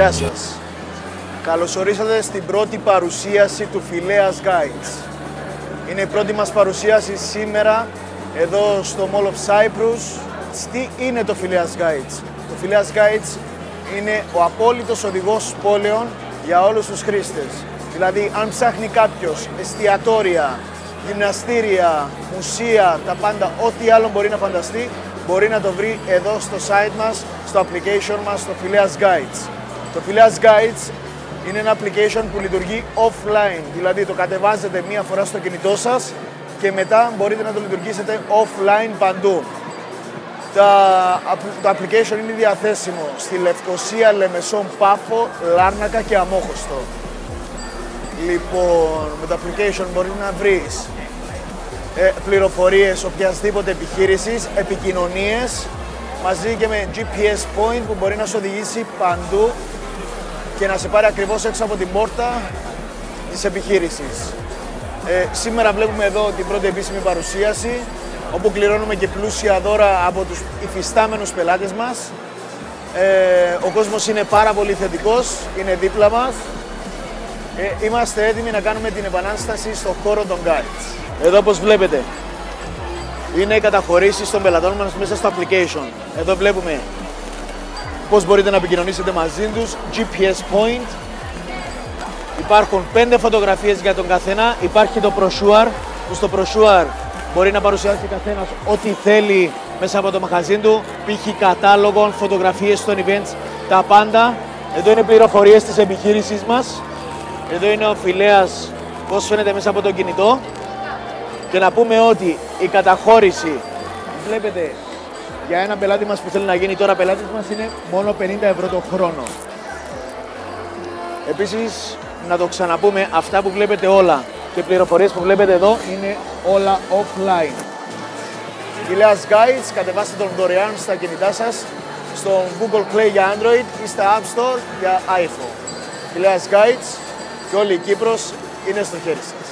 Γεια σας. Καλωσορίσατε στην πρώτη παρουσίαση του Phileas Guides. Είναι η πρώτη μας παρουσίαση σήμερα εδώ στο Mall of Cyprus. Τι είναι το Phileas Guides? Το Phileas Guides είναι ο απόλυτος οδηγός πόλεων για όλους τους χρήστες. Δηλαδή, αν ψάχνει κάποιος εστιατόρια, γυμναστήρια, μουσεία, τα πάντα, ό,τι άλλο μπορεί να φανταστεί, μπορεί να το βρει εδώ στο site μας, στο application μας, στο Phileas Guides. Το Phileas Guides είναι ένα application που λειτουργεί offline, δηλαδή το κατεβάζετε μία φορά στο κινητό σας και μετά μπορείτε να το λειτουργήσετε offline παντού. Το application είναι διαθέσιμο στη Λευκοσία, Λεμεσόν, Πάφο, Λάρνακα και Αμόχωστο. Λοιπόν, με το application μπορείς να βρεις πληροφορίες οποιασδήποτε επιχείρησης, επικοινωνίες, μαζί και με GPS point που μπορεί να σου οδηγήσει παντού και να σε πάρει ακριβώς έξω από την πόρτα της επιχείρησης. Σήμερα βλέπουμε εδώ την πρώτη επίσημη παρουσίαση, όπου κληρώνουμε και πλούσια δώρα από τους υφιστάμενους πελάτες μας. Ο κόσμος είναι πάρα πολύ θετικός, είναι δίπλα μας. Είμαστε έτοιμοι να κάνουμε την επανάσταση στον χώρο των Guides. Εδώ, όπως βλέπετε, είναι οι καταχωρήσεις των πελατών μας μέσα στο application. Εδώ βλέπουμε πώς μπορείτε να επικοινωνήσετε μαζί τους, GPS point. Υπάρχουν 5 φωτογραφίες για τον καθένα. Υπάρχει το brochure, που στο brochure μπορεί να παρουσιάσει καθένας ό,τι θέλει μέσα από το μαγαζί του, π.χ. κατάλογων, φωτογραφίες των events, τα πάντα. Εδώ είναι πληροφορίες της επιχείρησης μας. Εδώ είναι ο Phileas, πώς φαίνεται μέσα από το κινητό. Και να πούμε ότι η καταχώρηση, βλέπετε, για ένα πελάτη μας που θέλει να γίνει τώρα πελάτης μας είναι μόνο 50 ευρώ το χρόνο. Επίσης, να το ξαναπούμε, αυτά που βλέπετε όλα και οι πληροφορίες που βλέπετε εδώ είναι όλα offline. Phileas Guides, κατεβάστε τον δωρεάν στα κινητά σας, στο Google Play για Android ή στα App Store για iPhone. Phileas Guides και όλη η Κύπρος είναι στο χέρι σας.